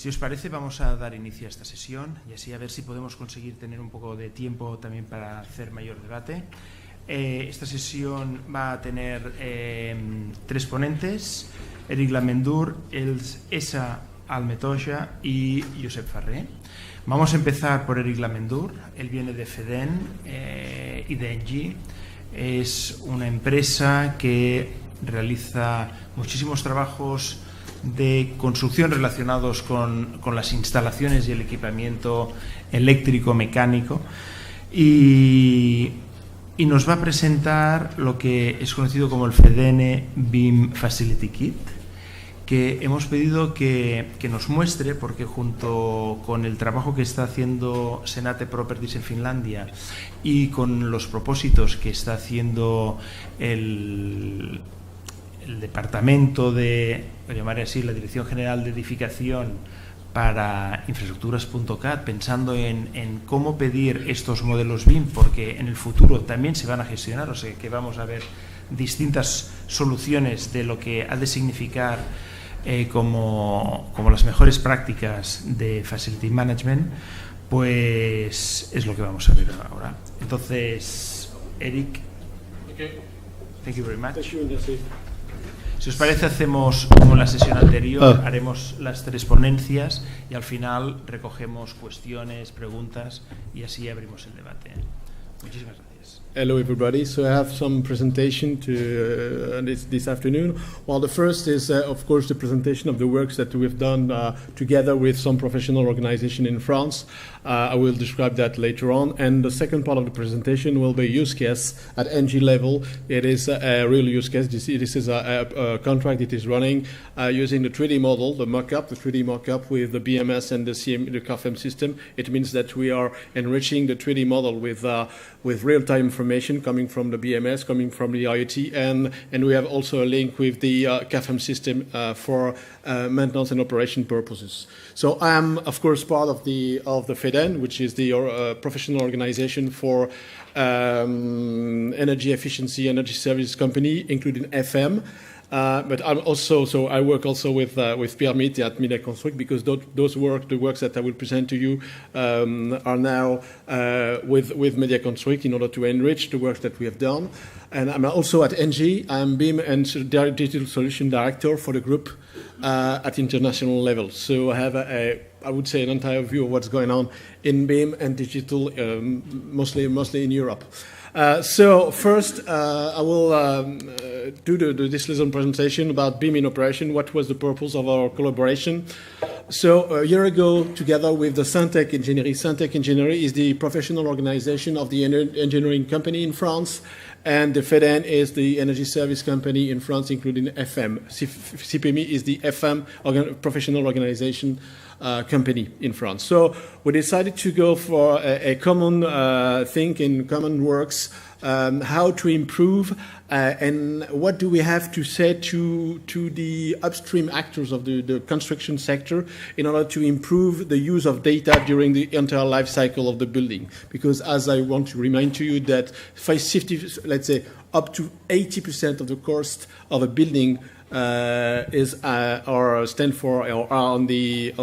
Si os parece, vamos a dar inicio a esta sesión y así a ver si podemos conseguir tener un poco de tiempo también para hacer mayor debate. Esta sesión va a tener 3 ponentes: Eric Lamendur, Esa Almetoja y Josep Ferrer. Vamos a empezar por Eric Lamendur. Él viene de FEDEN y de ENGIE. Es una empresa que realiza muchísimos trabajos de construcción relacionados con las instalaciones y el equipamiento eléctrico, mecánico, y nos va a presentar lo que es conocido como el FEDEN BIM Facility Kit, que hemos pedido que nos muestre, porque junto con el trabajo que está haciendo Senate Properties en Finlandia y con los propósitos que está haciendo el departamento de, lo llamaré así, la Dirección General de Edificación para infraestructuras.cat, pensando en cómo pedir estos modelos BIM, porque en el futuro también se van a gestionar, o sea que vamos a ver distintas soluciones de lo que ha de significar como las mejores prácticas de Facility Management, pues es lo que vamos a ver ahora. Entonces, Eric, thank you very much. Si os parece, hacemos como en la sesión anterior, haremos las 3 ponencias y al final recogemos cuestiones, preguntas y así abrimos el debate. Muchísimas gracias. Hello everybody, so I have some presentation to this afternoon. Well, the first is of course the presentation of the works that we've done together with some professional organization in France. I will describe that later on, and the second part of the presentation will be use case at NG level. It is a real use case. This is a contract that is running using the 3D model, the mock-up, the 3D mock-up with the BMS and the CAFM system. It means that we are enriching the 3D model with real-time information coming from the BMS, coming from the IoT, and we have also a link with the CAFM system for maintenance and operation purposes. So I am, of course, part of the FEDEN, which is the professional organization for energy efficiency, energy service company, including FM. But I'm also, so I work also with Permit at Media Construct, because the works that I will present to you are now with Media Construct in order to enrich the work that we have done. And I'm also at NG. I'm BIM and Digital Solution Director for the group at international level. So I have I would say an entire view of what's going on in BIM and digital, mostly in Europe. So first, I will do this little presentation about BIM in operation. What was the purpose of our collaboration? So a year ago, together with the Syntec Engineering. Syntec Engineering is the professional organization of the engineering company in France, and the FEDEN is the energy service company in France, including FM. CPMI is the FM professional organization company in France. So we decided to go for a common thing in common works, how to improve and what do we have to say to the upstream actors of the construction sector in order to improve the use of data during the entire life cycle of the building. Because as I want to remind to you that 50, let's say up to 80% of the cost of a building is or stand for or are on the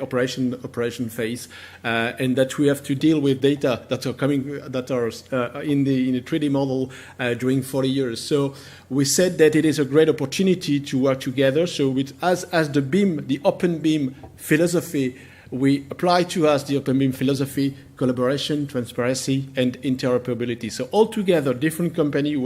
operation phase, and that we have to deal with data that are coming in the 3D model during 40 years. So we said that it is a great opportunity to work together. So with as the BIM, the open BIM philosophy, we apply to us the open BIM philosophy, collaboration, transparency, and interoperability. So all together, different companies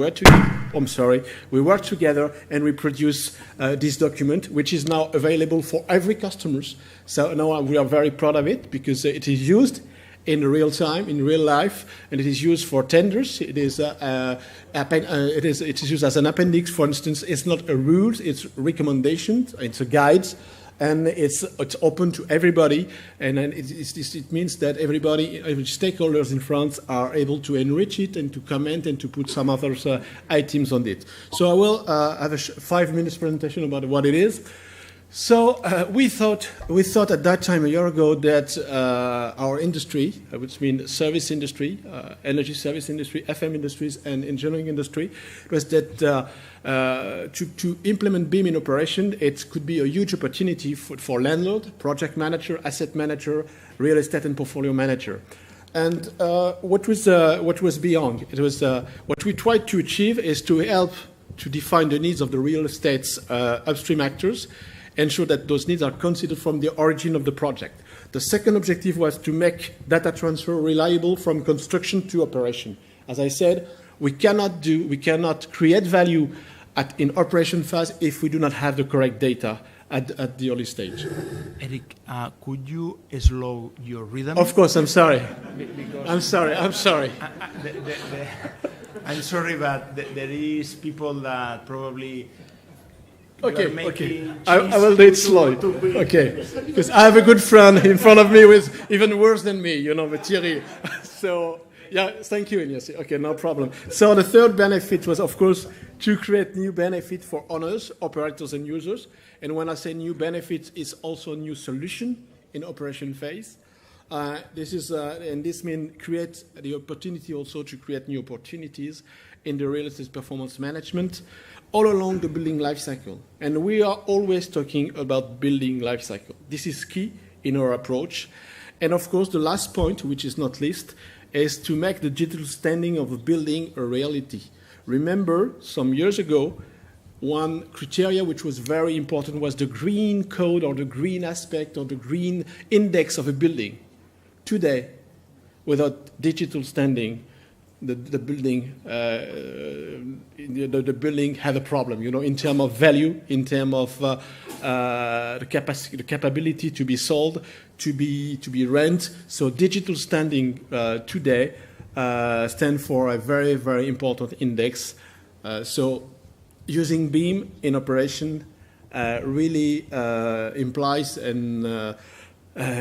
we work together and we produce this document, which is now available for every customer. So now we are very proud of it because it is used in real time, in real life, and it is used for tenders. It is used as an appendix. For instance, it's not a rules, it's recommendations, it's a guide. And it's open to everybody, and then it means that every stakeholders in France are able to enrich it and to comment and to put some other items on it. So I will have a 5 minutes presentation about what it is. So we thought at that time a year ago that our industry, which means service industry, energy service industry, FM industries, and engineering industry, was that to implement BIM in operation, it could be a huge opportunity for landlord, project manager, asset manager, real estate and portfolio manager. And what was beyond? It was what we tried to achieve is to help to define the needs of the real estate's upstream actors, ensure that those needs are considered from the origin of the project. The second objective was to make data transfer reliable from construction to operation. As I said, we cannot create value in operation phase if we do not have the correct data at the early stage. Eric, could you slow your rhythm? Of course, I'm sorry. I'm sorry. I'm sorry, but there is people that probably... Okay. I will do it slow. Okay, because I have a good friend in front of me who is even worse than me, Thierry. So, yeah, thank you, Ignacy. Okay, no problem. So the third benefit was, of course, to create new benefit for owners, operators, and users. And when I say new benefits, it's also a new solution in operation phase. This means create the opportunity also to create new opportunities in the real estate performance management all along the building life cycle. And we are always talking about building life cycle. This is key in our approach. And of course, the last point, which is not least, is to make the digital standing of a building a reality. Remember, some years ago, one criteria which was very important was the green code or the green aspect or the green index of a building. Today, without digital standing, the building had a problem, in terms of value, in terms of the capability to be sold, to be rent. So digital standing today stands for a very, very important index. So using BIM in operation really implies and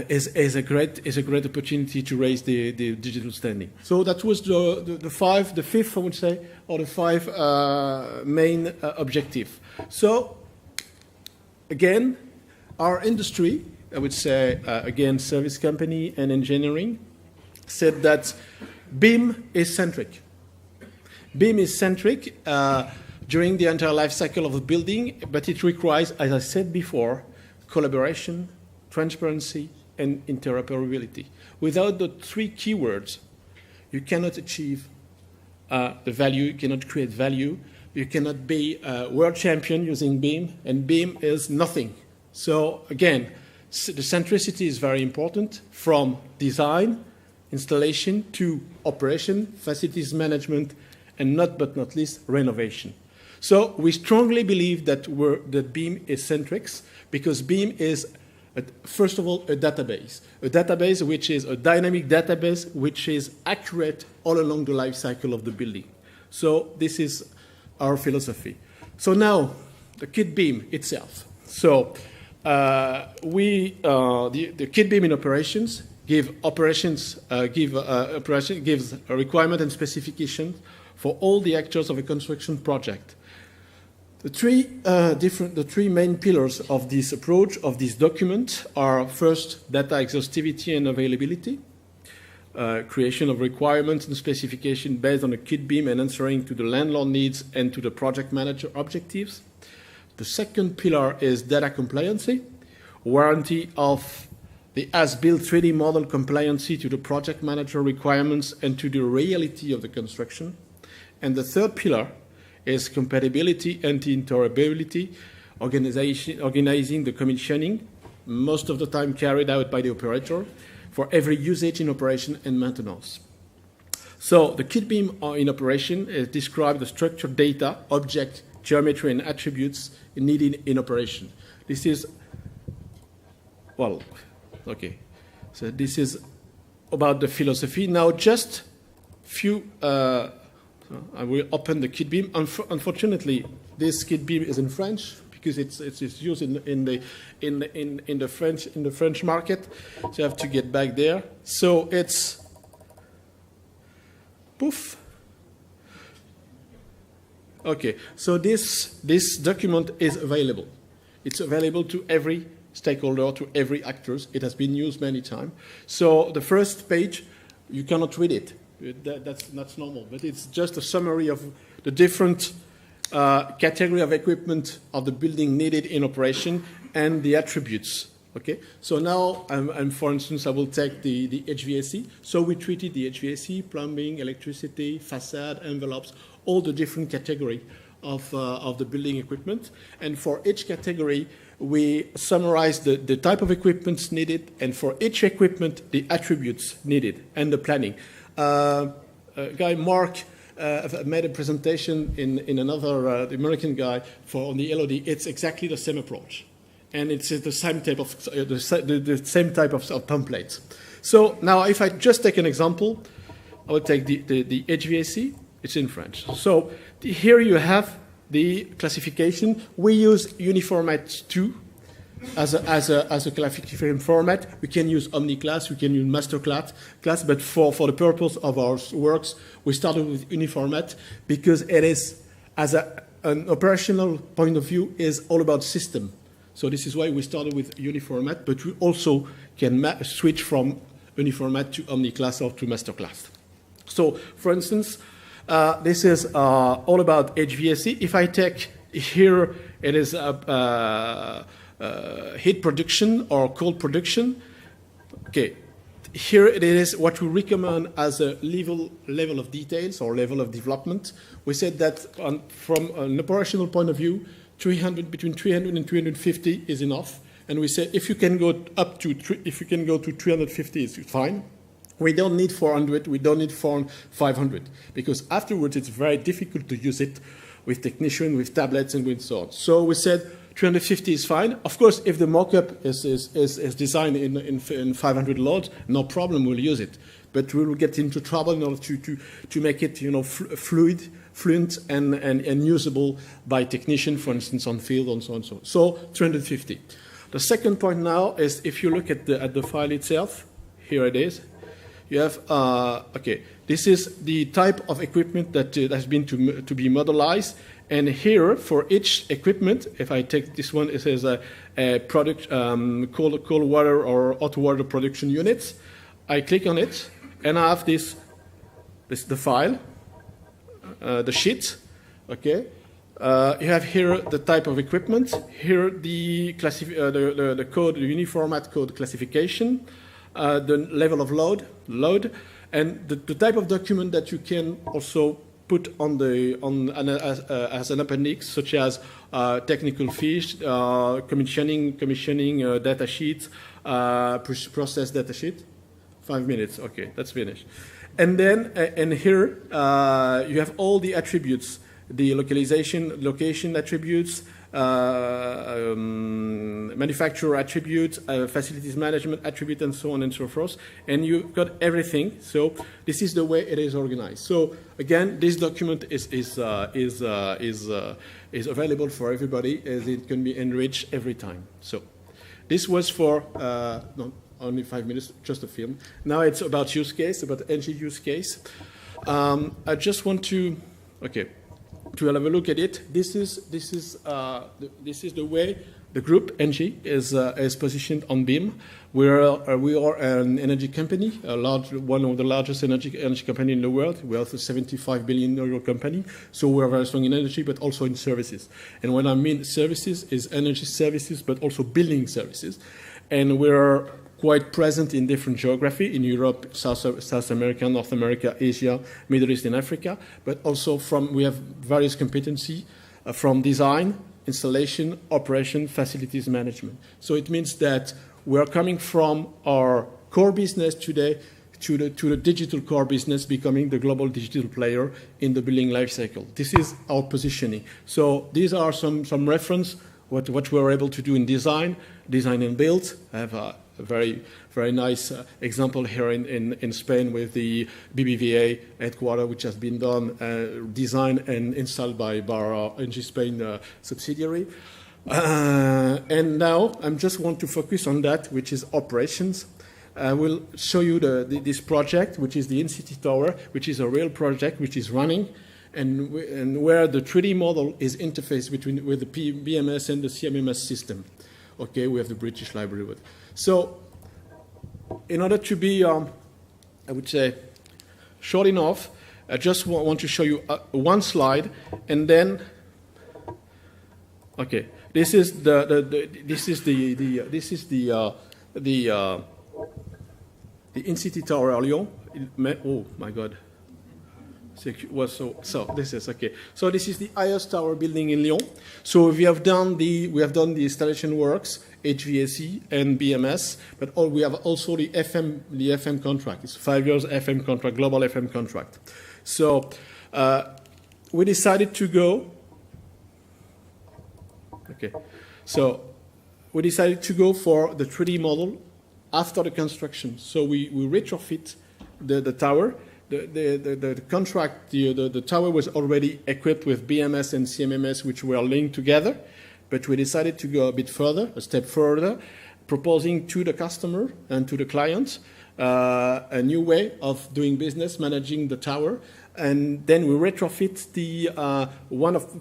is a great opportunity to raise the digital standing. So that was the fifth, I would say, or the five main objective. So again, our industry, I would say again, service company and engineering, said that BIM is centric. BIM is centric during the entire life cycle of a building, but it requires, as I said before, collaboration, transparency, and interoperability. Without the three keywords, you cannot achieve the value, you cannot create value, you cannot be a world champion using BIM, and BIM is nothing. So again, the centricity is very important, from design, installation, to operation, facilities management, and not least, renovation. So we strongly believe that BIM is centric, because BIM is first of all, a database which is a dynamic database which is accurate all along the life cycle of the building. So this is our philosophy. So now, the kit BIM itself. So the kit BIM in operations gives a requirement and specification for all the actors of a construction project. The three main pillars of this approach, of this document, are first, data exhaustivity and availability, creation of requirements and specification based on a kit BIM and answering to the landlord needs and to the project manager objectives. The second pillar is data compliancy, warranty of the as-built 3D model compliancy to the project manager requirements and to the reality of the construction. And the third pillar is compatibility and interoperability, organizing the commissioning, most of the time carried out by the operator, for every usage in operation and maintenance. So the kit BIM in operation describes the structured data, object, geometry, and attributes needed in operation. This is, well, okay. So this is about the philosophy. Now just few, I will open the kit BIM. Unfortunately, this kit BIM is in French because it's used in the French market. So you have to get back there. So it's poof. Okay. So this document is available It's available to every stakeholder, to every actors. It has been used many times. So the first page, you cannot read it. That's normal, but it's just a summary of the different category of equipment of the building needed in operation and the attributes. Okay, so now, for instance, I will take the HVAC. So we treated the HVAC, plumbing, electricity, facade, envelopes, all the different category of the building equipment. And for each category, we summarize the type of equipment needed, and for each equipment, the attributes needed and the planning. Guy Mark made a presentation in another, the American guy, on the LOD. It's exactly the same approach. And it's the same type of the same type of templates. So now, if I just take an example, I will take the HVAC. It's in French. So here you have the classification. We use Uniformat 2 as a classification format. We can use OmniClass, we can use Master class, but for the purpose of our works, we started with Uniformat because it is, as an operational point of view, is all about system. So this is why we started with Uniformat, but we also can switch from Uniformat to OmniClass or to Master class. So, for instance, this is all about HVAC. If I take here, it is heat production or cold production. Okay, here it is what we recommend as a level of details or level of development. We said that from an operational point of view, between 300 and 350 is enough, and we say if you can go to 350, it's fine. We don't need 400, we don't need 500, because afterwards it's very difficult to use it with technicians, with tablets, and with so on. So we said 350 is fine. Of course, if the mock-up is designed in 500 loads, no problem, we'll use it. But we will get into trouble in order to make it, fluent and usable by technician, for instance, on field and so on and so on. So 350. The second point now is if you look at the file itself, here it is. You have, okay, this is the type of equipment that has been to be modelized. And here, for each equipment, if I take this one, it says a product, cold water or hot water production units. I click on it, and I have this the file, the sheet, okay? You have here the type of equipment, here the code, the Uniformat code classification, the level of load, and the type of document that you can also put as an appendix, such as technical fiche, commissioning data sheets, process data sheet. 5 minutes, okay, that's finished. And then, and here you have all the attributes, the location attributes, manufacturer attributes, facilities management attribute, and so on and so forth. And you've got everything. So this is the way it is organized. So again, this document is available for everybody, as it can be enriched every time. So this was for only 5 minutes, just a film. Now it's about use case, about NG use case. I just want to, to have a look at it. This is the way the group NG is positioned on BIM. We are an energy company, one of the largest energy company in the world. We are a 75 billion euro company, so we are very strong in energy, but also in services. And when I mean services, is energy services, but also building services. And we are quite present in different geography, in Europe, South America, North America, Asia, Middle East, and Africa, but also we have various competency from design, installation, operation, facilities management. So it means that we are coming from our core business today to the digital core business, becoming the global digital player in the building life cycle. This is our positioning. So these are some reference, what we are able to do in design and build. I have a very, very nice example here in Spain with the BBVA headquarters, which has been done, designed and installed by our NG Spain subsidiary. And now I just want to focus on that, which is operations. I will show you this project, which is the In-City Tower, which is a real project, which is running. and where the 3D model is interfaced with the BMS and the CMMS system. Okay, we have the British Library. So in order to be, I would say, short enough, I just want to show you one slide, and then, okay, this is the in-city tower at Lyon. Oh my God. So this is okay. So this is the highest tower building in Lyon. So we have done the installation works, HVAC and BMS, but we have also the FM contract. It's 5 years FM contract, global FM contract. So we decided to go. Okay. So we decided to go for the 3D model after the construction. So we retrofit the tower. The contract, the tower was already equipped with BMS and CMMS, which were linked together, but we decided to go a step further, proposing to the customer and to the client a new way of doing business, managing the tower, and then we retrofit the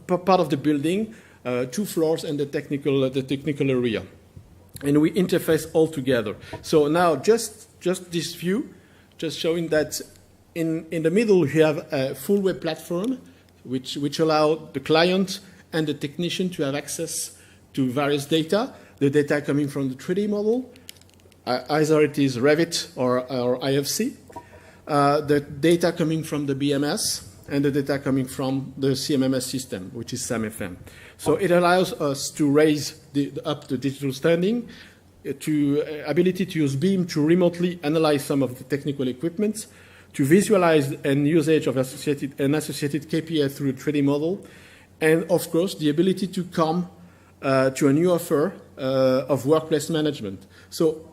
part of the building, 2 floors and the technical area, and we interface all together. So now just this view, just showing that. In the middle, you have a full web platform, which allow the client and the technician to have access to various data. The data coming from the 3D model, either it is Revit or IFC. The data coming from the BMS, and the data coming from the CMMS system, which is Amfm. So it allows us to raise up the digital standing, to ability to use BIM to remotely analyze some of the technical equipment, to visualize and usage of associated KPI through the 3D model, and of course the ability to come to a new offer of workplace management. So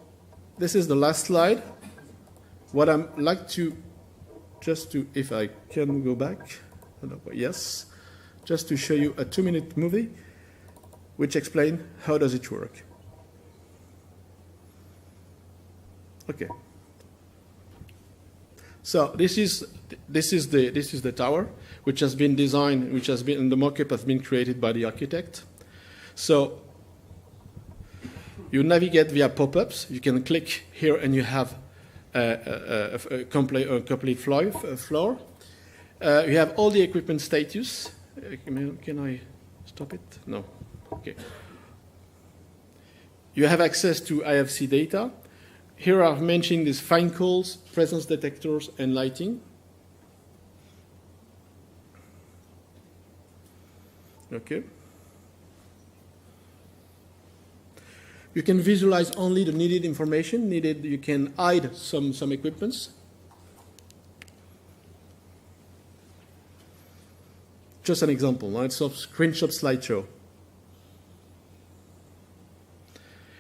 this is the last slide. What I'd like to, if I can go back, yes, just to show you a 2-minute movie which explains how does it work. Okay. So this is the tower, which has been designed, the mock-up has been created by the architect. So you navigate via pop-ups. You can click here, and you have a complete floor. You have all the equipment status. Can I stop it? No. Okay. You have access to IFC data. Here I've mentioned these fine calls, presence detectors, and lighting. Okay. You can visualize only the needed information. You can hide some equipments. Just an example. It's a screenshot slideshow.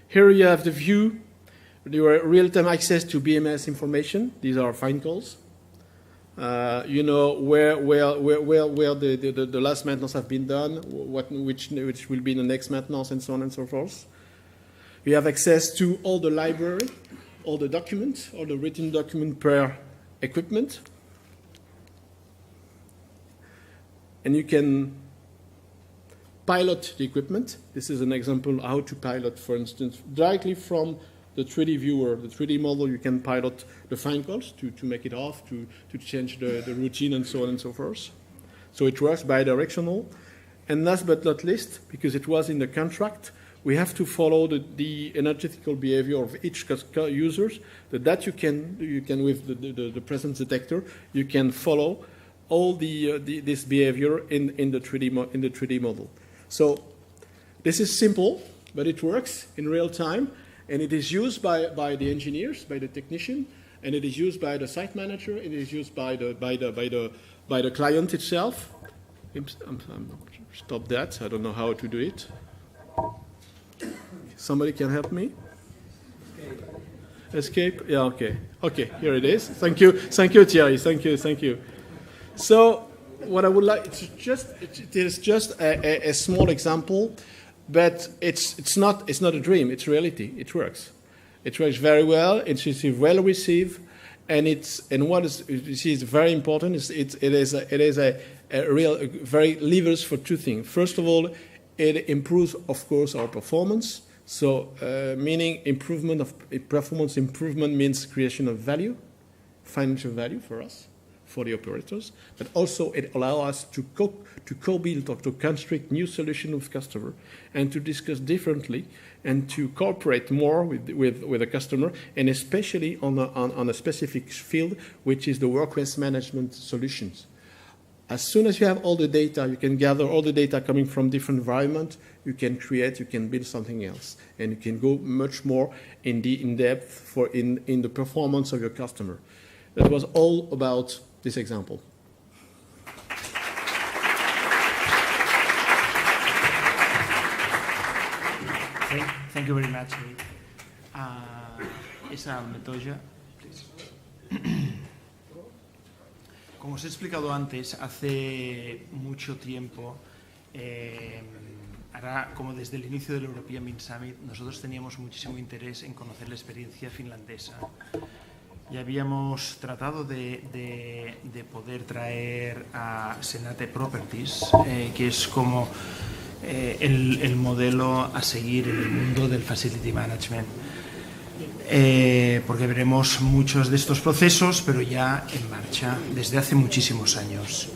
Here you have the view. Your real-time access to BMS information. These are fine calls. You know where the last maintenance have been done, which will be the next maintenance, and so on and so forth. You have access to all the library, all the documents, all the written document per equipment, and you can pilot the equipment. This is an example how to pilot, for instance, directly from the 3D viewer, the 3D model. You can pilot the fine calls to make it off, to change the routine, and so on and so forth. So it works bi-directional. And last but not least, because it was in the contract, we have to follow the energetical behavior of each users. That you can with the presence detector, you can follow all this behavior in the 3D model. So this is simple, but it works in real time. And it is used by the engineers, by the technician, and it is used by the site manager. It is used by the client itself. Stop that. I don't know how to do it. Somebody can help me. Escape. Yeah. Okay. Okay. Here it is. Thank you. Thank you, Thierry. Thank you. Thank you. So what I would like it is just a small example. But it's not a dream. It's reality. It works. It works very well. It's well received, and what is very important is it is very levers for two things. First of all, it improves, of course, our performance. So, meaning improvement of performance improvement means creation of value, financial value for us, for the operators, but also it allows us to co-build or to construct new solutions with customer and to discuss differently and to cooperate more with the customer, and especially on a specific field, which is the work waste management solutions. As soon as you have all the data, you can gather all the data coming from different environments, you can create, you can build something else, and you can go much more in depth in the performance of your customer. That was all about this example. Thank you very much. Esa metolla, please. Como os he explicado antes, hace mucho tiempo, ahora como desde el inicio del European BIM Summit, nosotros teníamos muchísimo interés en conocer la experiencia finlandesa. Y habíamos tratado de poder traer a Senate Properties, que es como el modelo a seguir en el mundo del Facility Management. Porque veremos muchos de estos procesos, pero ya en marcha desde hace muchísimos años.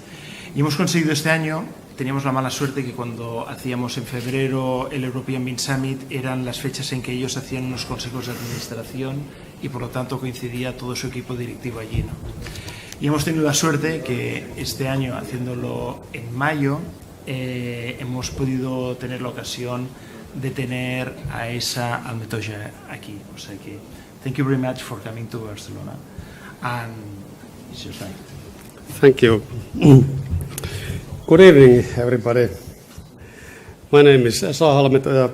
Y hemos conseguido este año, teníamos la mala suerte que cuando hacíamos en febrero el European BIM Summit eran las fechas en que ellos hacían unos consejos de administración y por lo tanto coincidía todo su equipo directivo allí, ¿no? Y hemos tenido la suerte que este año, haciéndolo en mayo, hemos podido tener la ocasión de tener a esa almetoya aquí. O sea que, thank you very much for coming to Barcelona. And it's your time. Thank you. Good evening, everybody. My name is Esa Halmetoja.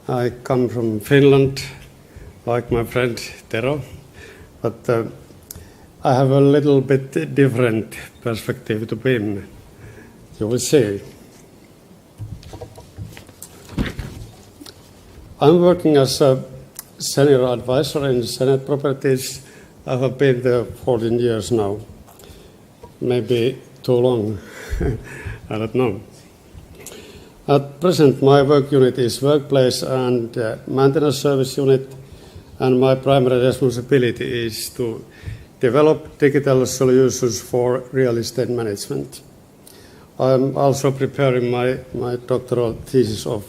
I come from Finland, like my friend Tero, but I have a little bit different perspective to BIM. You will see. I'm working as a senior advisor in Senate Properties. I have been there 14 years now. Maybe too long, I don't know. At present, my work unit is Workplace and Maintenance Service Unit, and my primary responsibility is to develop digital solutions for real estate management. I'm also preparing my doctoral thesis of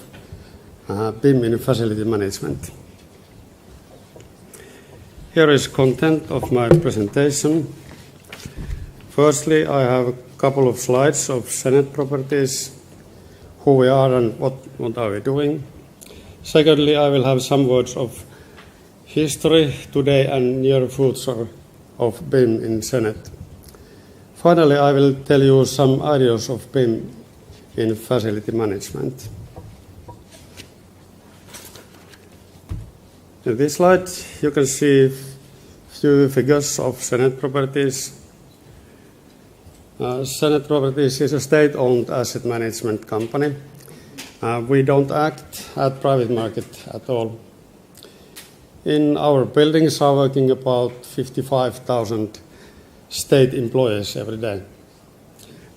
BIM in facility management. Here is content of my presentation. Firstly, I have a couple of slides of Senate Properties, who we are and what are we doing. Secondly, I will have some words of history, today and near future of BIM in Senate. Finally, I will tell you some ideas of BIM in facility management. In this slide, you can see a few figures of Senate Properties. Senate Properties is a state-owned asset management company. We don't act at private market at all. In our buildings are working about 55,000 state employees every day.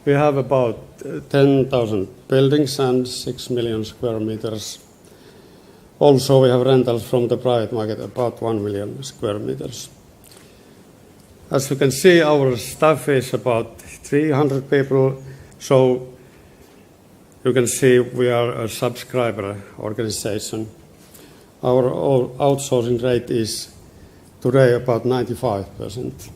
We have about 10,000 buildings and 6 million square meters. Also, we have rentals from the private market, about 1 million square meters. As you can see, our staff is about 300 people, so you can see we are a subscriber organization. Our outsourcing rate is today about 95%.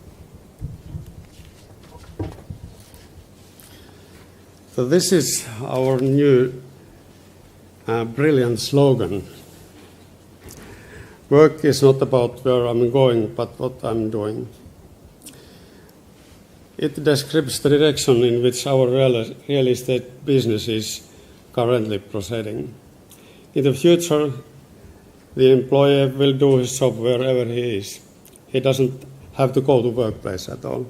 So this is our new brilliant slogan. Work is not about where I'm going, but what I'm doing. It describes the direction in which our real estate business is currently proceeding. In the future, the employee will do his job wherever he is. He doesn't have to go to workplace at all.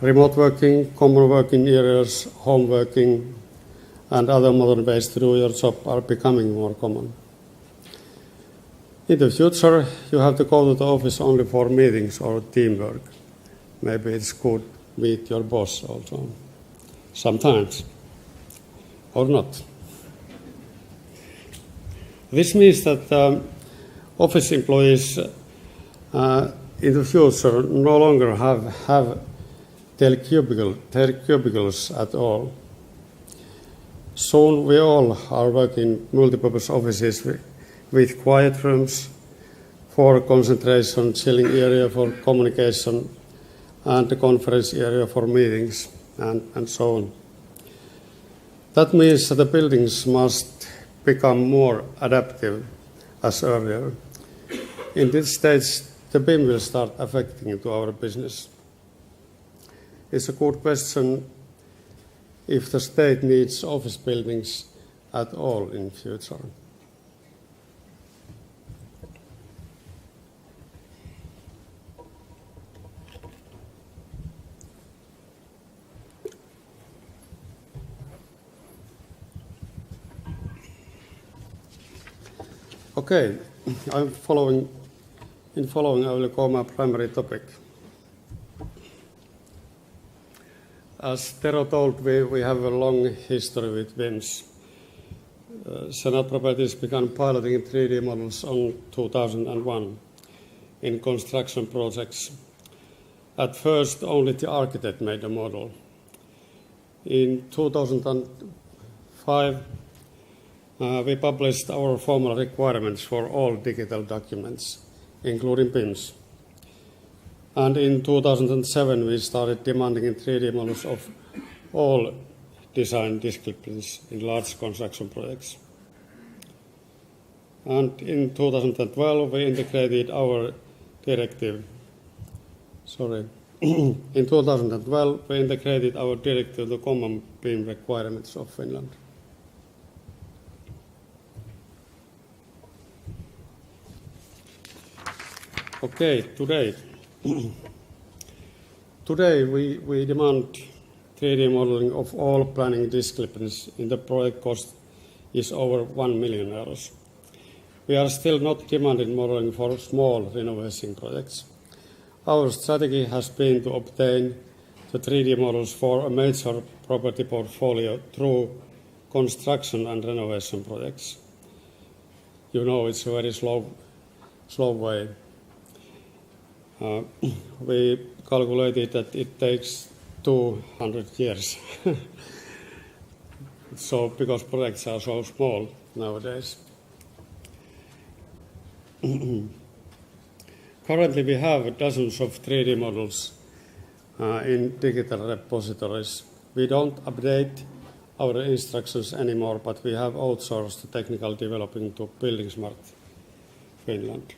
Remote working, common working areas, home working, and other modern ways to do your job are becoming more common. In the future, you have to go to the office only for meetings or teamwork. Maybe it's good to meet your boss also. sometimes, or not. This means that office employees in the future no longer have their cubicles at all. Soon we all are working multipurpose offices with quiet rooms for concentration, chilling area for communication, and the conference area for meetings, and so on. That means that the buildings must become more adaptive as earlier. In this stage, the BIM will start affecting to our business. It's a good question if the state needs office buildings at all in future. Okay, in following I will go my primary topic. As Tero told, we have a long history with BIMs. Senate Properties began piloting 3D models in 2001 in construction projects. At first, only the architect made a model. In 2005, we published our formal requirements for all digital documents, including BIMs. And in 2007, we started demanding 3D models of all design disciplines in large construction projects. And in 2012, we integrated our directive. In 2012, we integrated our directive to common BIM requirements of Finland. Okay, today we demand 3D modeling of all planning disciplines in the project cost is over 1 million euros. We are still not demanding modeling for small renovation projects. Our strategy has been to obtain the 3D models for a major property portfolio through construction and renovation projects. You know, it's a very slow way. We calculated that it takes 200 years. So, because projects are so small nowadays. Currently, we have dozens of 3D models in digital repositories. We don't update our instructions anymore, but we have outsourced the technical developing to Building Smart Finland.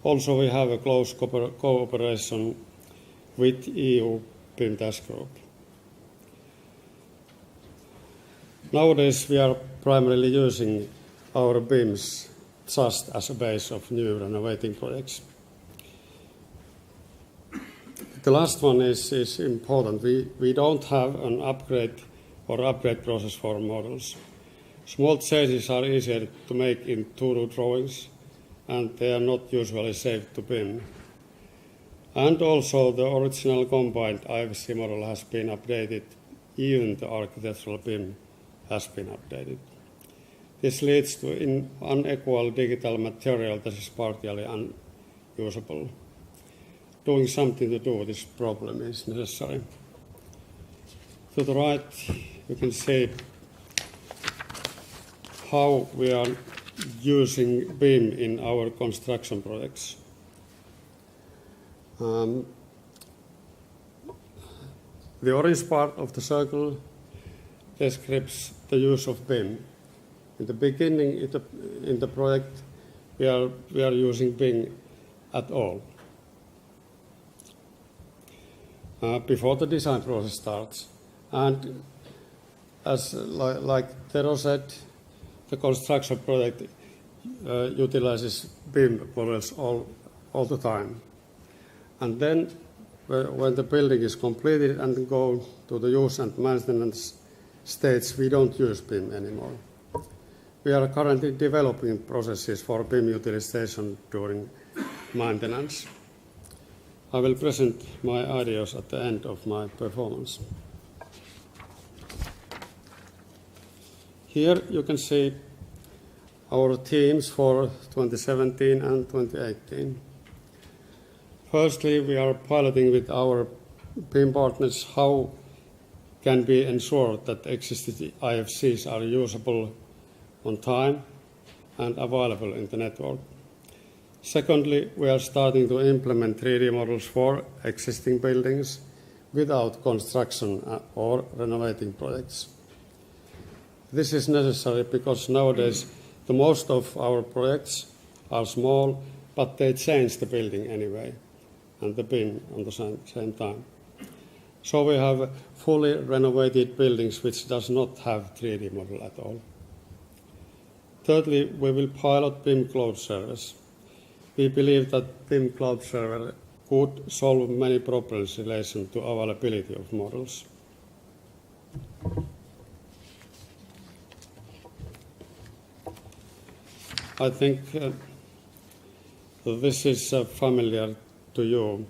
Also, we have a close cooperation with EU BIM Task Group. Nowadays, we are primarily using our BIMs just as a base of new renovating projects. The last one is important. We don't have an upgrade process for models. Small changes are easier to make in 2D drawings, and they are not usually saved to BIM. And also the original combined IFC model has been updated, even the architectural BIM has been updated. This leads to unequal digital material that is partially unusable. Doing something to do with this problem is necessary. To the right, you can see how we are using BIM in our construction projects. The orange part of the circle describes the use of BIM. In the beginning, in the project, we are using BIM at all. Before the design process starts. And as like Tero said, the construction project utilizes BIM models all the time. And then when the building is completed and go to the use and maintenance stage, we don't use BIM anymore. We are currently developing processes for BIM utilization during maintenance. I will present my ideas at the end of my performance. Here you can see our teams for 2017 and 2018. Firstly, we are piloting with our BIM partners how can we ensure that existing IFCs are usable on time and available in the network. Secondly, we are starting to implement 3D models for existing buildings without construction or renovating projects. This is necessary because nowadays the most of our projects are small, but they change the building anyway and the BIM on the same time. So we have fully renovated buildings which does not have 3D model at all. Thirdly, we will pilot BIM cloud service. We believe that BIM cloud server could solve many problems in relation to availability of models. I think this is familiar to you.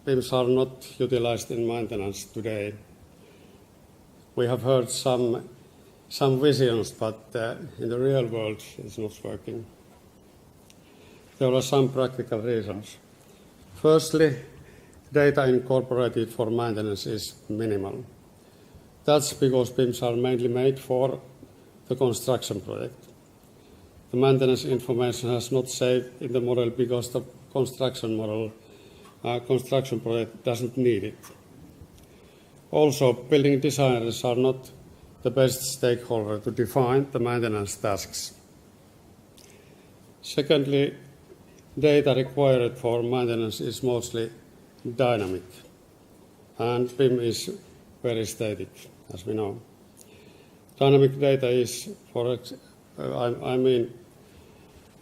BIMs are not utilized in maintenance today. We have heard some visions, but in the real world it's not working. There are some practical reasons. Firstly, data incorporated for maintenance is minimal. That's because BIMs are mainly made for the construction project. The maintenance information has not saved in the model because the construction project doesn't need it. Also, building designers are not the best stakeholder to define the maintenance tasks. Secondly, data required for maintenance is mostly dynamic, and BIM is very static, as we know. Dynamic data is,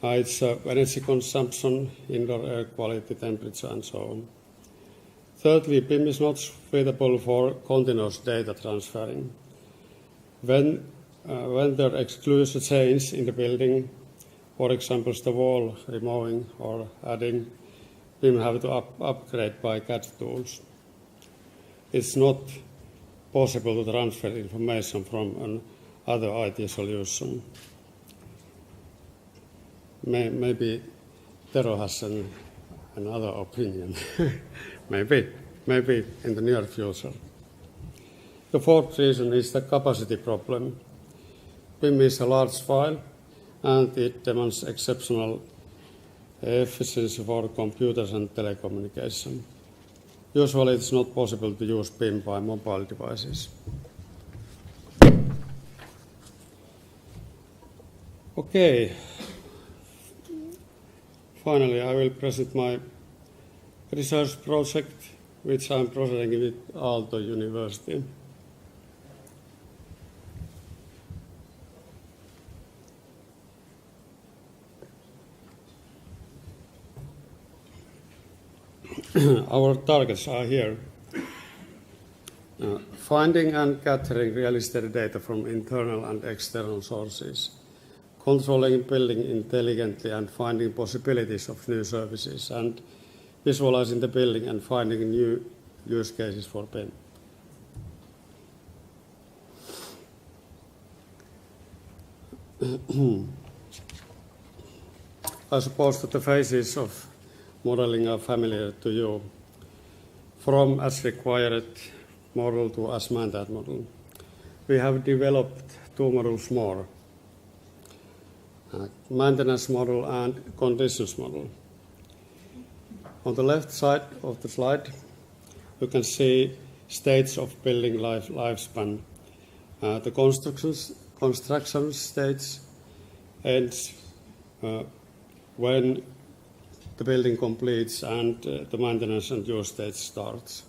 it's energy consumption, indoor air quality, temperature, and so on. Thirdly, BIM is not suitable for continuous data transferring. When there excludes a change in the building, for example, the wall removing or adding, BIM have to upgrade by CAD tools. It's not possible to transfer information from another IT solution. Maybe Tero has another opinion. maybe in the near future. The fourth reason is the capacity problem. BIM is a large file and it demands exceptional efficiency for computers and telecommunication. Usually it's not possible to use BIM by mobile devices. Okay. Finally, I will present my research project, which I'm proceeding with Aalto University. Our targets are here. Finding and gathering real estate data from internal and external sources, controlling building intelligently and finding possibilities of new services, and visualizing the building and finding new use cases for BIM. I suppose that the phases of modeling are familiar to you, from as required model to as mandate model. We have developed two models more, maintenance model and conditions model. On the left side of the slide, you can see stages of building lifespan. The construction stage ends when the building completes and the maintenance and use stage starts.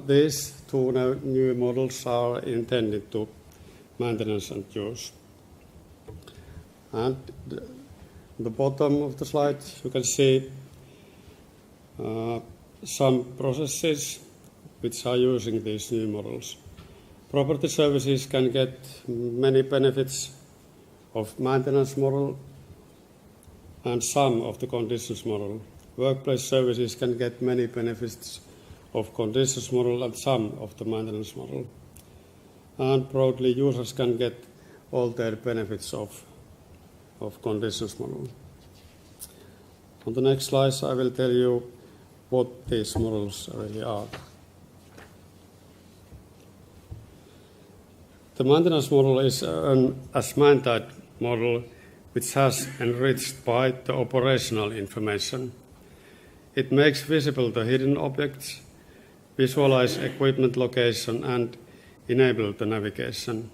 These two new models are intended to maintenance and use. And the bottom of the slide, you can see some processes which are using these new models. Property services can get many benefits of maintenance model and some of the conditions model. Workplace services can get many benefits of conditions model and some of the maintenance model. and broadly users can get all their benefits of conditions model. On the next slides, I will tell you what these models really are. The maintenance model is an semantic model which has enriched by the operational information. It makes visible the hidden objects, visualize equipment location, and enable the navigation.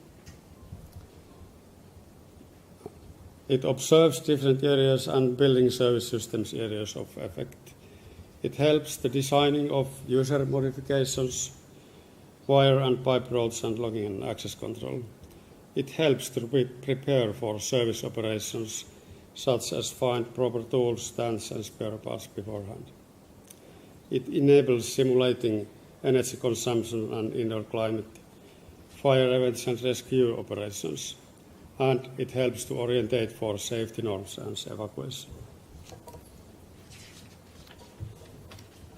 It observes different areas and building service systems areas of effect. It helps the designing of user modifications, wire and pipe routes, and logging and access control. It helps to prepare for service operations, such as find proper tools, stands, and spare parts beforehand. It enables simulating energy consumption and indoor climate, fire events and rescue operations, and it helps to orientate for safety norms and evacuation.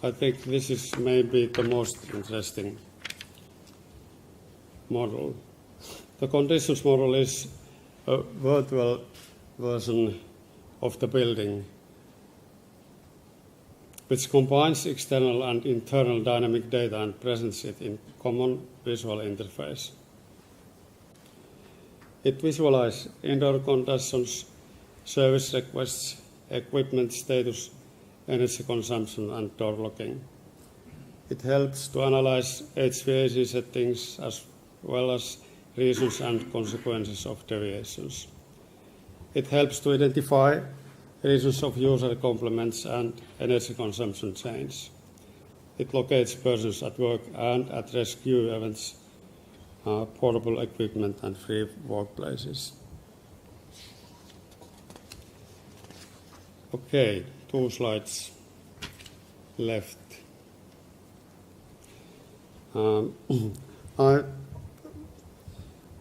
I think this is maybe the most interesting model. The conditions model is a virtual version of the building, which combines external and internal dynamic data and presents it in common visual interface. It visualizes indoor conditions, service requests, equipment status, energy consumption, and door locking. It helps to analyze HVAC settings as well as reasons and consequences of deviations. It helps to identify reasons of user complements and energy consumption change. It locates persons at work and at rescue events, portable equipment, and free workplaces. Okay, 2 slides left. I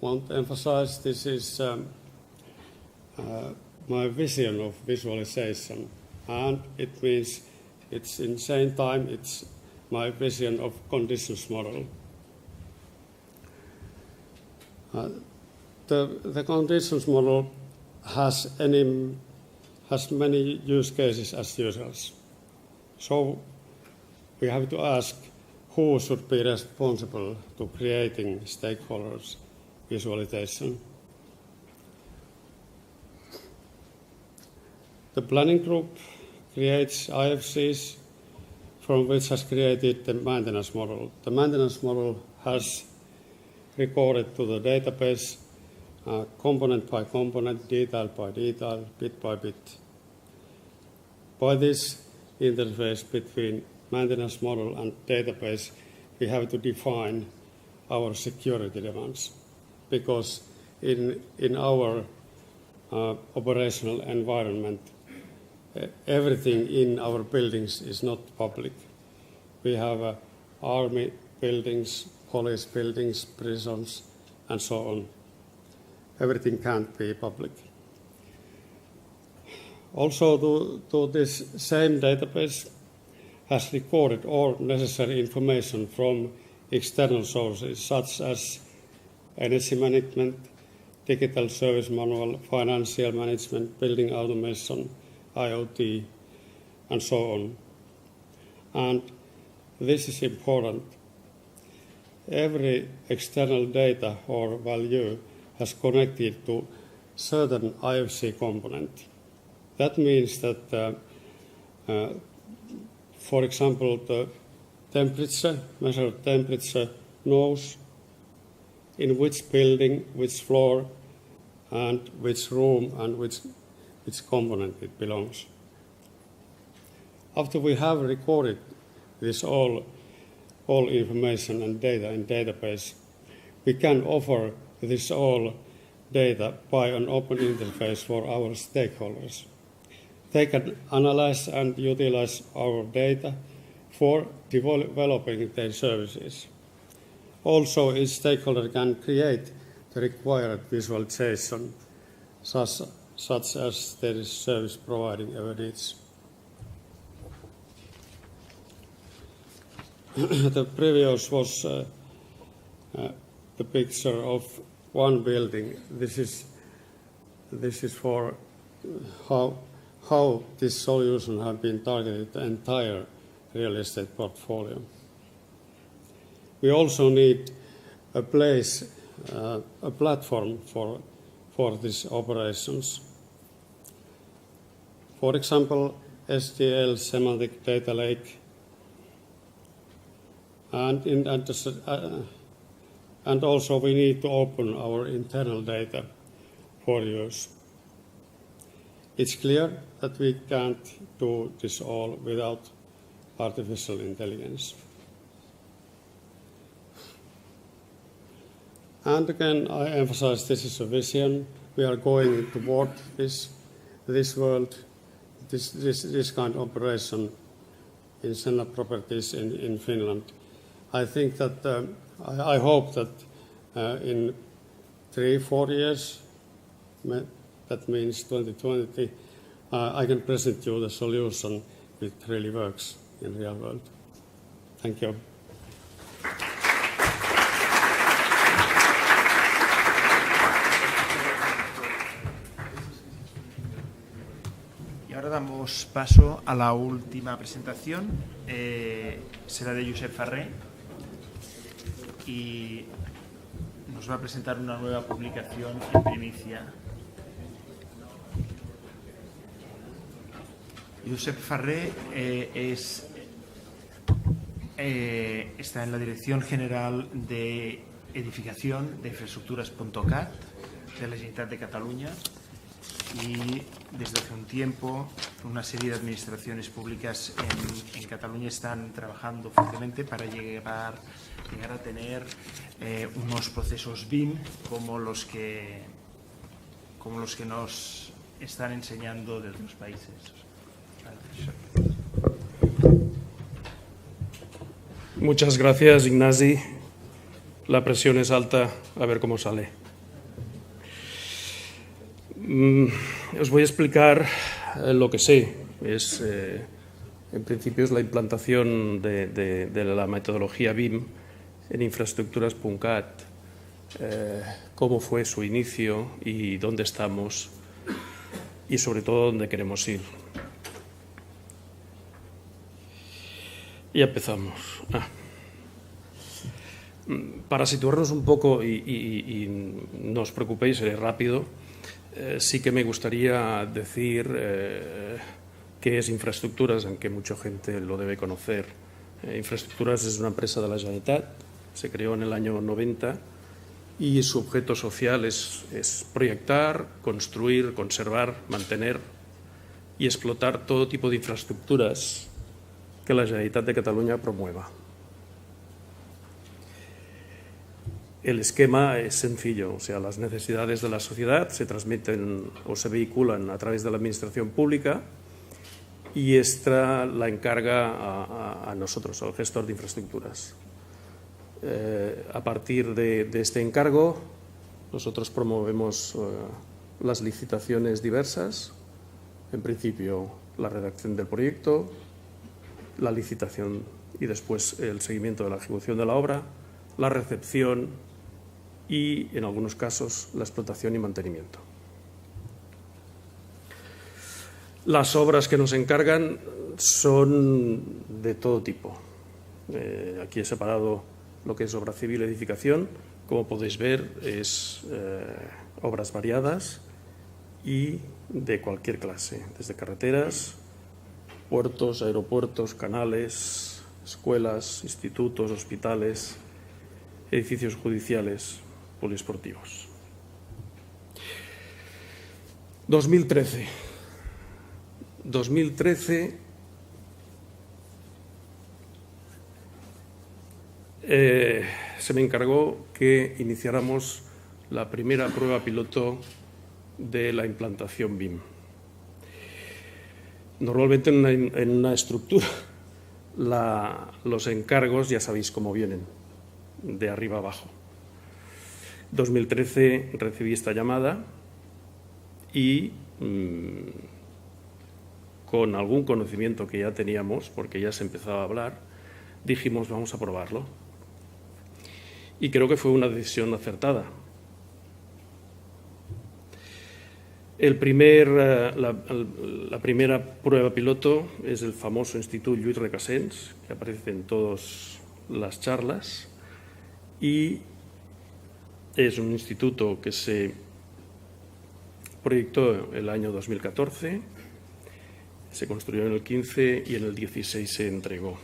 want to emphasize this is my vision of visualization, and it means it's in the same time it's my vision of conditions model. The conditions model has many use cases as users. So we have to ask who should be responsible to creating stakeholders visualization. The planning group creates IFCs from which has created the maintenance model. The maintenance model has recorded to the database component by component, detail by detail, bit by bit. By this interface between maintenance model and database, we have to define our security demands, because in our operational environment, everything in our buildings is not public. We have army buildings, police buildings, prisons, and so on. Everything can't be public. Also, to this same database has recorded all necessary information from external sources, such as energy management, digital service manual, financial management, building automation, IoT, and so on. And this is important. Every external data or value has connected to certain IFC component. That means that, for example, the temperature, measured temperature, knows in which building, which floor, and which room, and which component it belongs. After we have recorded this all information and data in database, we can offer this all data by an open interface for our stakeholders. They can analyze and utilize our data for developing their services. Also, each stakeholder can create the required visualization, such as their service providing ever needs. The previous was the the picture of one building. This is for how this solution has been targeted the entire real estate portfolio. We also need a place, a platform for these operations. For example, STL semantic data lake, and also we need to open our internal data for use. It's clear that we can't do this all without artificial intelligence. And again, I emphasize this is a vision. We are going toward this world, this kind of operation in Senna properties in Finland. I think that I hope that in 3-4 years, that means 2020, I can present you the solution which really works in real world. Thank you. Y ahora damos paso a la última presentación. Será de Josep Ferrer y nos va a presentar una nueva publicación en primicia. Josep Ferrer está en la Dirección General de Edificación de Infraestructuras.cat de la Generalitat de Cataluña y desde hace un tiempo una serie de administraciones públicas en Cataluña están trabajando fuertemente para llegar a tener unos procesos BIM como los que nos están enseñando de otros países. Muchas gracias, Ignasi. La presión es alta, a ver cómo sale. Os voy a explicar lo que sé. En principio es la implantación de la metodología BIM en infraestructuras.cat, cómo fue su inicio y dónde estamos y sobre todo dónde queremos ir. Y empezamos. Para situarnos un poco y no os preocupéis, seré rápido, sí que me gustaría decir qué es Infraestructuras, aunque mucha gente lo debe conocer. Infraestructuras es una empresa de la Generalitat, se creó en el año 90 y su objeto social es proyectar, construir, conservar, mantener y explotar todo tipo de infraestructuras que la Generalitat de Cataluña promueva. El esquema es sencillo, o sea, las necesidades de la sociedad se transmiten o se vehiculan a través de la administración pública y esta la encarga a nosotros, al gestor de infraestructuras. A partir de este encargo, nosotros promovemos las licitaciones diversas, en principio la redacción del proyecto, la licitación y después el seguimiento de la ejecución de la obra, la recepción y, en algunos casos, la explotación y mantenimiento. Las obras que nos encargan son de todo tipo. Aquí he separado lo que es obra civil y edificación. Como podéis ver, es obras variadas y de cualquier clase, desde carreteras, puertos, aeropuertos, canales, escuelas, institutos, hospitales, edificios judiciales, poliesportivos. 2013 se me encargó que iniciáramos la primera prueba piloto de la implantación BIM. Normalmente en una estructura los encargos ya sabéis cómo vienen, de arriba abajo. 2013 recibí esta llamada y con algún conocimiento que ya teníamos, porque ya se empezaba a hablar, dijimos vamos a probarlo. y creo que fue una decisión acertada. La primera prueba piloto es el famoso Instituto Lluís Recasens, que aparece en todas las charlas, y es un instituto que se proyectó el año 2014, se construyó en el 15 y en el 16 se entregó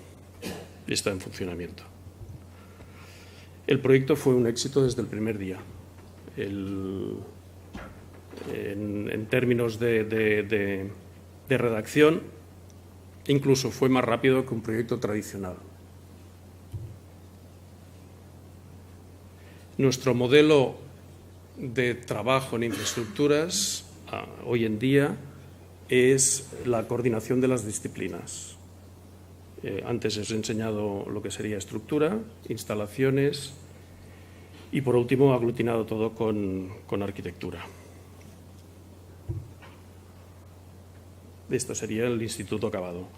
y está en funcionamiento. El proyecto fue un éxito desde el primer día. En términos de redacción, incluso fue más rápido que un proyecto tradicional. Nuestro modelo de trabajo en infraestructuras hoy en día es la coordinación de las disciplinas. Antes os he enseñado lo que sería estructura, instalaciones y, por último, aglutinado todo con arquitectura. Esto sería el instituto acabado.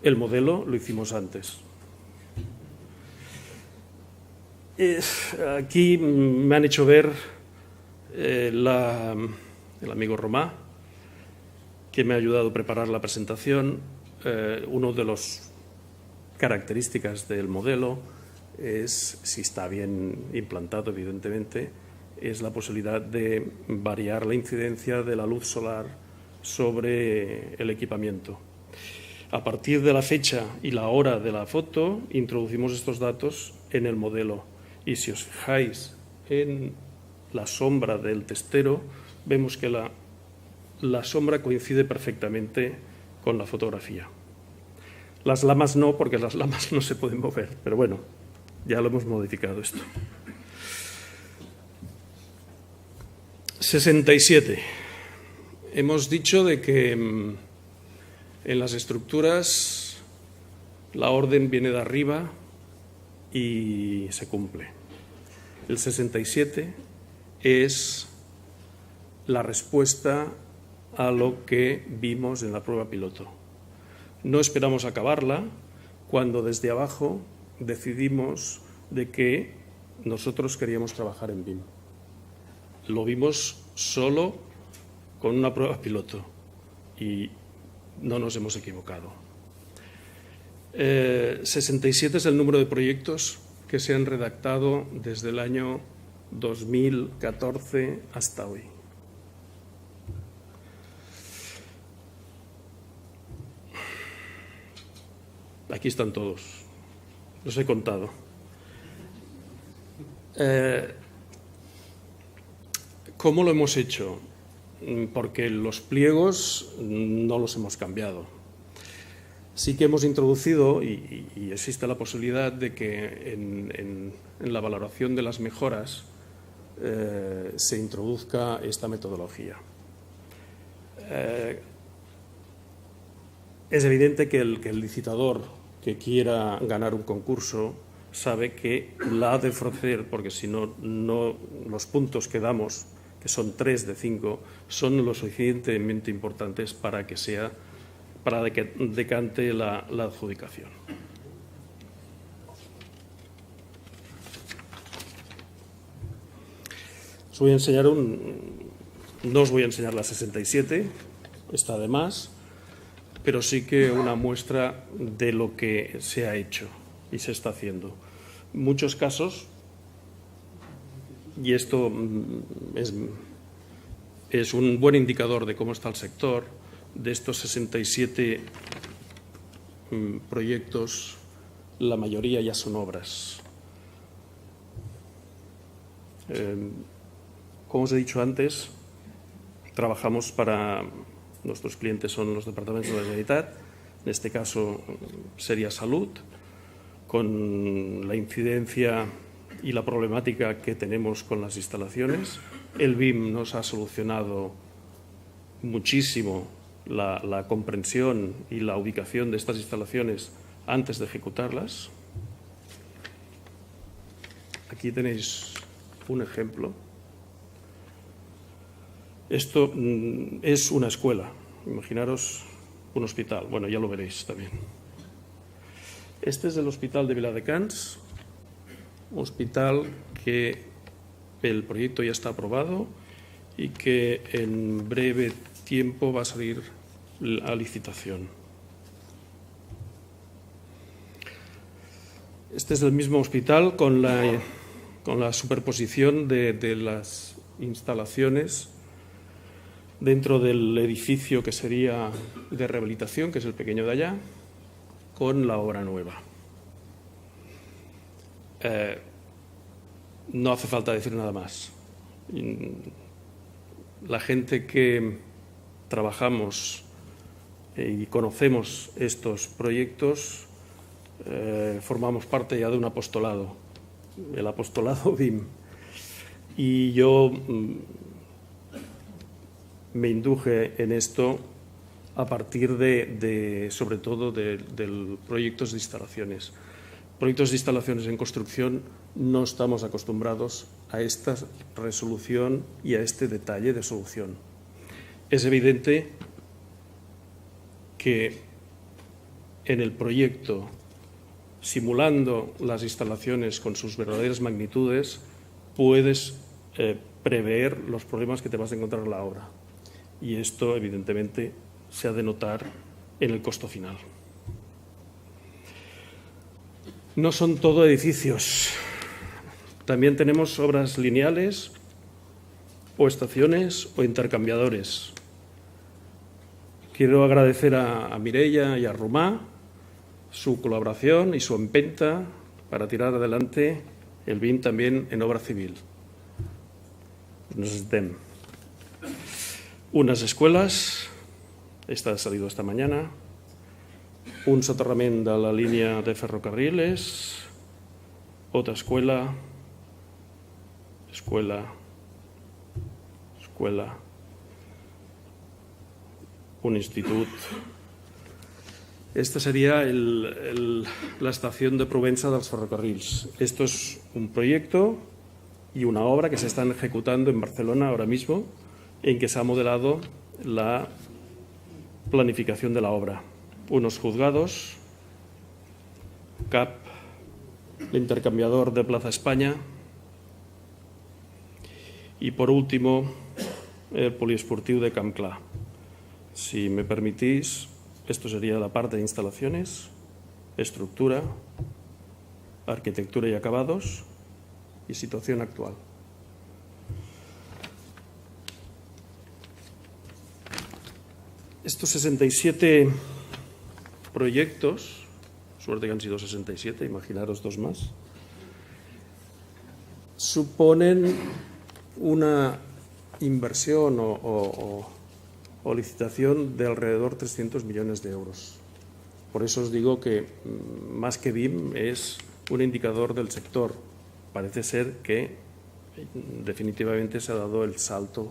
El modelo lo hicimos antes. Aquí me han hecho ver el amigo Romá, que me ha ayudado a preparar la presentación. Una de las características del modelo es, si está bien implantado, evidentemente, es la posibilidad de variar la incidencia de la luz solar sobre el equipamiento. A partir de la fecha y la hora de la foto, introducimos estos datos en el modelo. Y si os fijáis en la sombra del testero, vemos que la sombra coincide perfectamente con la fotografía. Las lamas no, porque las lamas no se pueden mover, pero bueno, ya lo hemos modificado esto. 67. Hemos dicho de que en las estructuras la orden viene de arriba y se cumple. El 67 es la respuesta a lo que vimos en la prueba piloto. No esperamos acabarla cuando desde abajo decidimos de que nosotros queríamos trabajar en BIM. Lo vimos solo con una prueba piloto y no nos hemos equivocado. 67 es el número de proyectos que se han redactado desde el año 2014 hasta hoy. Aquí están todos, los he contado. ¿Cómo lo hemos hecho? Porque los pliegos no los hemos cambiado. Sí que hemos introducido, y existe la posibilidad de que en la valoración de las mejoras se introduzca esta metodología. Es evidente que el licitador que quiera ganar un concurso sabe que la ha de ofrecer, porque si no, los puntos que damos, que son 3 de 5, son lo suficientemente importantes para que decante la adjudicación. Os voy a enseñar no os voy a enseñar la 67, está de más, pero sí que una muestra de lo que se ha hecho y se está haciendo. Muchos casos, y esto es un buen indicador de cómo está el sector. De estos 67 proyectos, la mayoría ya son obras. Como os he dicho antes, trabajamos nuestros clientes son los departamentos de la Generalitat, en este caso sería Salud, con la incidencia y la problemática que tenemos con las instalaciones. El BIM nos ha solucionado muchísimo la comprensión y la ubicación de estas instalaciones antes de ejecutarlas. Aquí tenéis un ejemplo. Esto es una escuela, imaginaros un hospital, bueno, ya lo veréis también. Este es el hospital de Viladecans, un hospital que el proyecto ya está aprobado y que en breve tiempo va a salir a licitación. Este es el mismo hospital con la superposición de las instalaciones dentro del edificio que sería de rehabilitación, que es el pequeño de allá, con la obra nueva. No hace falta decir nada más. La gente que trabajamos y conocemos estos proyectos formamos parte ya de un apostolado, el apostolado BIM. Y yo me induje en esto a partir sobre todo de proyectos de instalaciones. Proyectos de instalaciones en construcción no estamos acostumbrados a esta resolución y a este detalle de solución. Es evidente que en el proyecto, simulando las instalaciones con sus verdaderas magnitudes, puedes prever los problemas que te vas a encontrar en la obra. Y esto, evidentemente, se ha de notar en el costo final. No son todo edificios. También tenemos obras lineales o estaciones o intercambiadores. Quiero agradecer a Mireia y a Romà su colaboración y su empenta para tirar adelante el BIM también en obra civil. Necessitem unes escueles, esta ha salido esta mañana, un soterrament de la línia de ferrocarriles, otra escuela, un institut. Esta sería la estación de Provença dels ferrocarrils. Esto es un proyecto y una obra que se están ejecutando en Barcelona ahora mismo, en que se ha modelado la planificación de la obra. Unos juzgados, CAP, el intercambiador de Plaza España y, por último, el poliesportiu de Camp Clar. Si me permitís, esto sería la parte de instalaciones, estructura, arquitectura y acabados y situación actual. Estos 67 proyectos, suerte que han sido 67, imaginaros dos más, suponen una inversión o licitación de alrededor de 300 millones de euros. Por eso os digo que más que BIM es un indicador del sector. Parece ser que definitivamente se ha dado el salto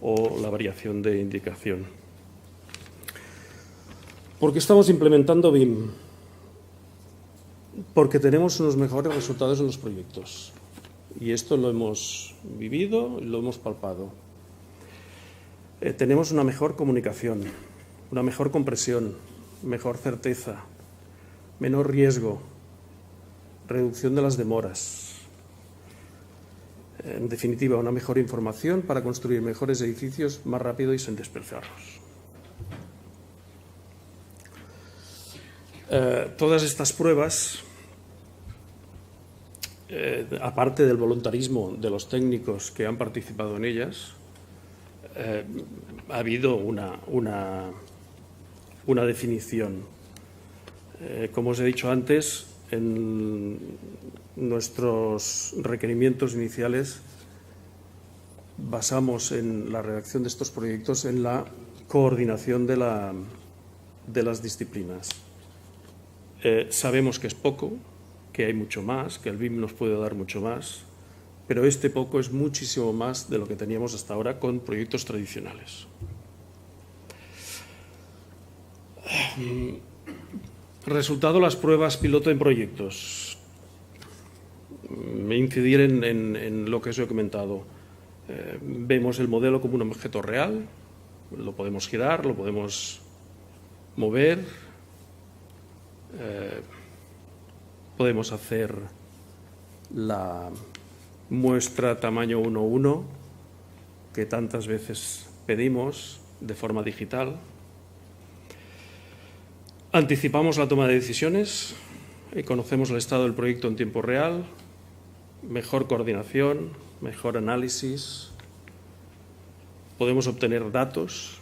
o la variación de indicación. ¿Por qué estamos implementando BIM? Porque tenemos unos mejores resultados en los proyectos. Y esto lo hemos vivido y lo hemos palpado. Tenemos una mejor comunicación, una mejor compresión, mejor certeza, menor riesgo, reducción de las demoras. En definitiva, una mejor información para construir mejores edificios más rápido y sin desperdiciarlos. Todas estas pruebas, aparte del voluntarismo de los técnicos que han participado en ellas, ha habido una definición. Como os he dicho antes, en nuestros requerimientos iniciales basamos en la redacción de estos proyectos en la coordinación de las disciplinas. Sabemos que es poco, que hay mucho más, que el BIM nos puede dar mucho más, pero este poco es muchísimo más de lo que teníamos hasta ahora con proyectos tradicionales. Resultado, las pruebas piloto en proyectos. Incidir en lo que os he comentado. Vemos el modelo como un objeto real, lo podemos girar, lo podemos mover, podemos hacer muestra tamaño 1:1 que tantas veces pedimos de forma digital. Anticipamos la toma de decisiones y conocemos el estado del proyecto en tiempo real, mejor coordinación, mejor análisis, podemos obtener datos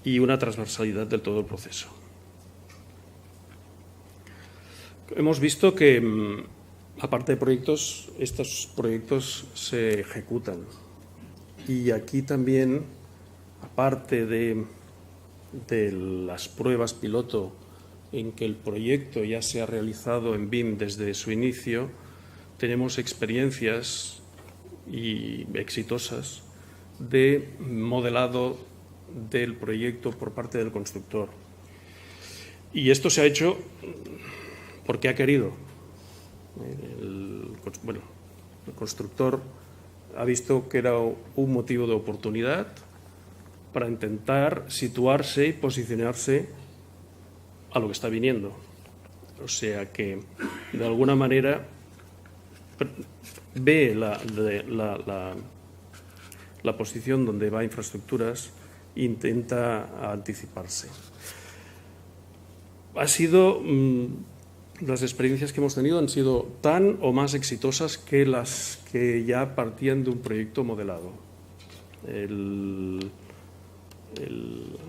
y una transversalidad del todo el proceso. Hemos visto que, aparte de proyectos, estos proyectos se ejecutan. Y aquí también, aparte de las pruebas piloto en que el proyecto ya se ha realizado en BIM desde su inicio, tenemos experiencias exitosas de modelado del proyecto por parte del constructor. Y esto se ha hecho porque ha querido. El constructor ha visto que era un motivo de oportunidad para intentar situarse y posicionarse a lo que está viniendo. O sea que, de alguna manera, ve la posición donde va infraestructuras e intenta anticiparse. Las experiencias que hemos tenido han sido tan o más exitosas que las que ya partían de un proyecto modelado.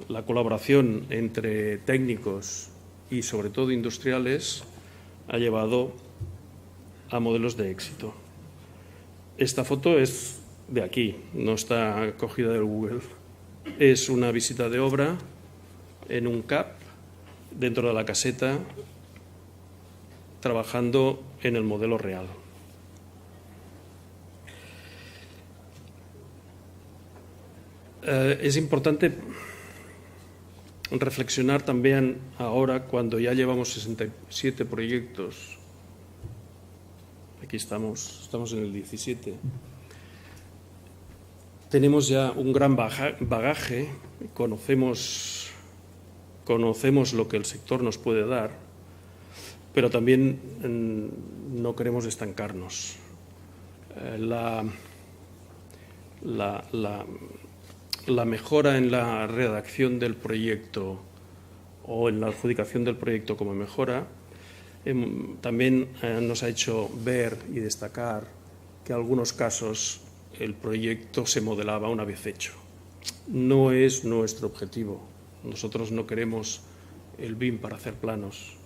La colaboración entre técnicos y sobre todo industriales ha llevado a modelos de éxito. Esta foto es de aquí, no está cogida del Google. Es una visita de obra en un CAP dentro de la caseta, trabajando en el modelo real. Es importante reflexionar también ahora, cuando ya llevamos 67 proyectos, aquí estamos en el 17, tenemos ya un gran bagaje, conocemos lo que el sector nos puede dar, pero también no queremos estancarnos. La mejora en la redacción del proyecto o en la adjudicación del proyecto como mejora también nos ha hecho ver y destacar que en algunos casos el proyecto se modelaba una vez hecho. No es nuestro objetivo. Nosotros no queremos el BIM para hacer planos.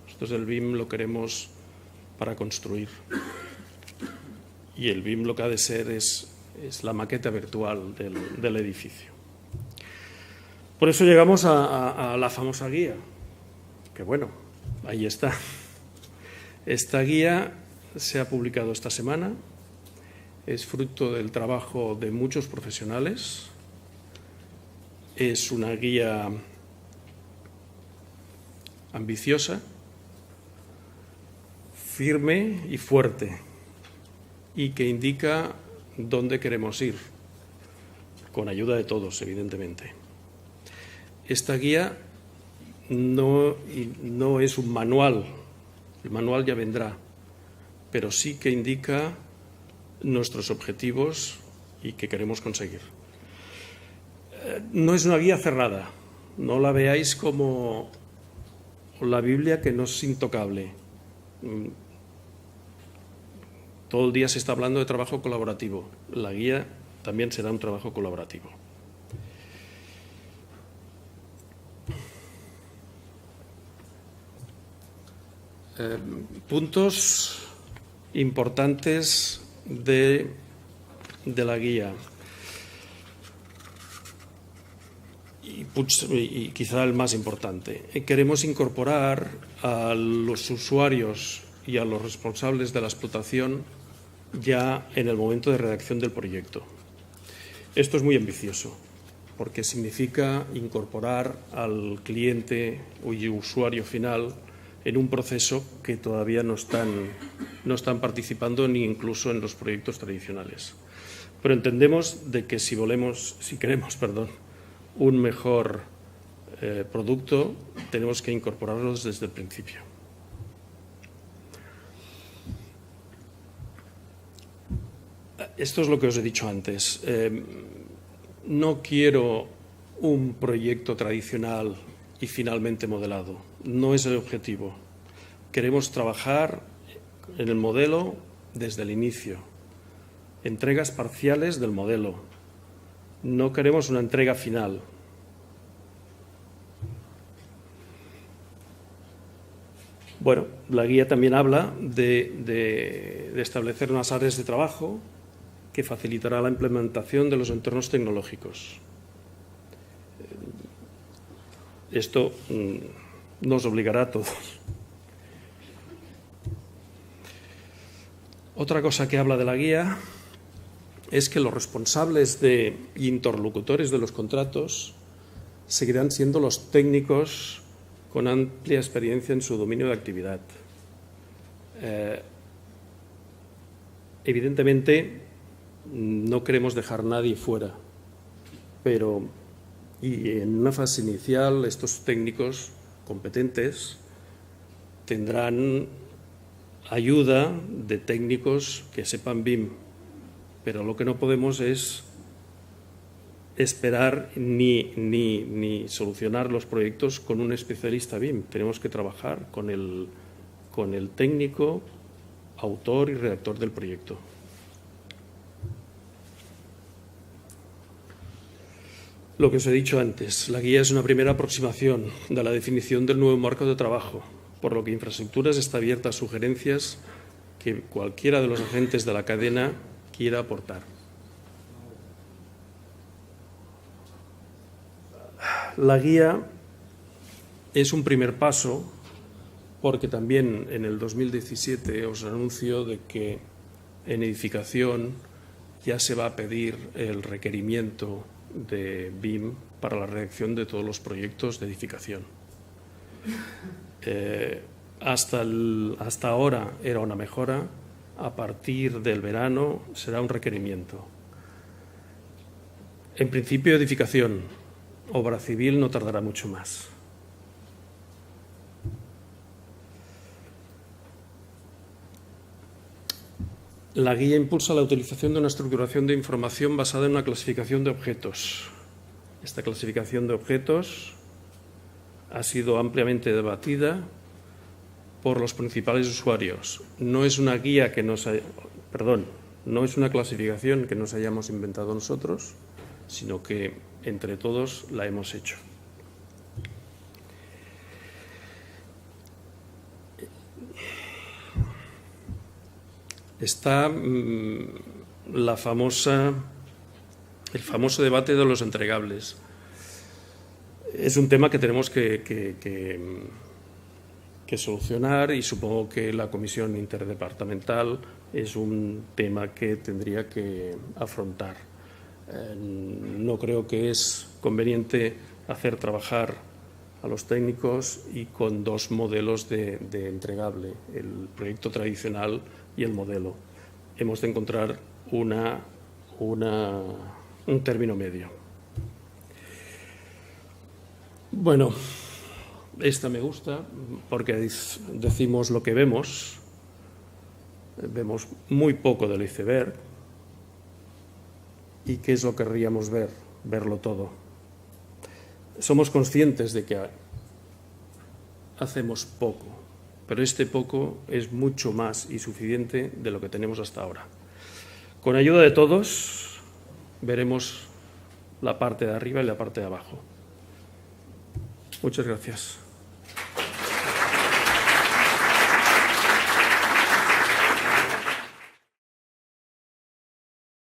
Nosotros el BIM lo queremos para construir. Y el BIM lo que ha de ser es la maqueta virtual del edificio. Por eso llegamos a la famosa guía, que bueno, ahí está. Esta guía se ha publicado esta semana, es fruto del trabajo de muchos profesionales, es una guía ambiciosa, firme y fuerte, y que indica dónde queremos ir, con ayuda de todos, evidentemente. Esta guía no es un manual, el manual ya vendrá, pero sí que indica nuestros objetivos y que queremos conseguir. No es una guía cerrada, no la veáis como la Biblia, que no es intocable. Todo el día se está hablando de trabajo colaborativo. La guía también será un trabajo colaborativo. Puntos importantes de la guía. Y quizá el más importante. Queremos incorporar a los usuarios y a los responsables de la explotación ya en el momento de redacción del proyecto. Esto es muy ambicioso, porque significa incorporar al cliente y usuario final en un proceso que todavía no están participando ni incluso en los proyectos tradicionales. Pero entendemos de que si queremos un mejor producto, tenemos que incorporarlos desde el principio. Esto es lo que os he dicho antes. No quiero un proyecto tradicional y finalmente modelado. No es el objetivo. Queremos trabajar en el modelo desde el inicio. Entregas parciales del modelo. No queremos una entrega final. Bueno, la guía también habla de establecer unas áreas de trabajo que facilitará la implementación de los entornos tecnológicos. Esto nos obligará a todos. Otra cosa que habla de la guía es que los responsables y interlocutores de los contratos seguirán siendo los técnicos con amplia experiencia en su dominio de actividad. Evidentemente, no queremos dejar a nadie fuera, pero en una fase inicial estos técnicos competentes tendrán ayuda de técnicos que sepan BIM, pero lo que no podemos es esperar ni solucionar los proyectos con un especialista BIM. Tenemos que trabajar con el técnico, autor y redactor del proyecto. Lo que os he dicho antes, la guía es una primera aproximación de la definición del nuevo marco de trabajo, por lo que Infraestructuras está abierta a sugerencias que cualquiera de los agentes de la cadena quiera aportar. La guía es un primer paso porque también en el 2017 os anuncio de que en edificación ya se va a pedir el requerimiento de BIM para la redacción de todos los proyectos de edificación. Hasta ahora era una mejora, a partir del verano será un requerimiento. En principio, edificación, obra civil no tardará mucho más. La guía impulsa la utilización de una estructuración de información basada en una clasificación de objetos. Esta clasificación de objetos ha sido ampliamente debatida por los principales usuarios. No es una guía que no es una clasificación que nos hayamos inventado nosotros, sino que entre todos la hemos hecho. Está el famoso debate de los entregables. Es un tema que tenemos que solucionar y supongo que la comisión interdepartamental es un tema que tendría que afrontar. No creo que es conveniente hacer trabajar a los técnicos y con dos modelos de entregable, el proyecto tradicional y el modelo. Hemos de encontrar un término medio. Bueno, esta me gusta porque decimos lo que vemos. Vemos muy poco del iceberg. ¿Y qué es lo que querríamos ver? Verlo todo. Somos conscientes de que hacemos poco, pero este poco es mucho más y suficiente de lo que tenemos hasta ahora. Con ayuda de todos veremos la parte de arriba y la parte de abajo. Muchas gracias.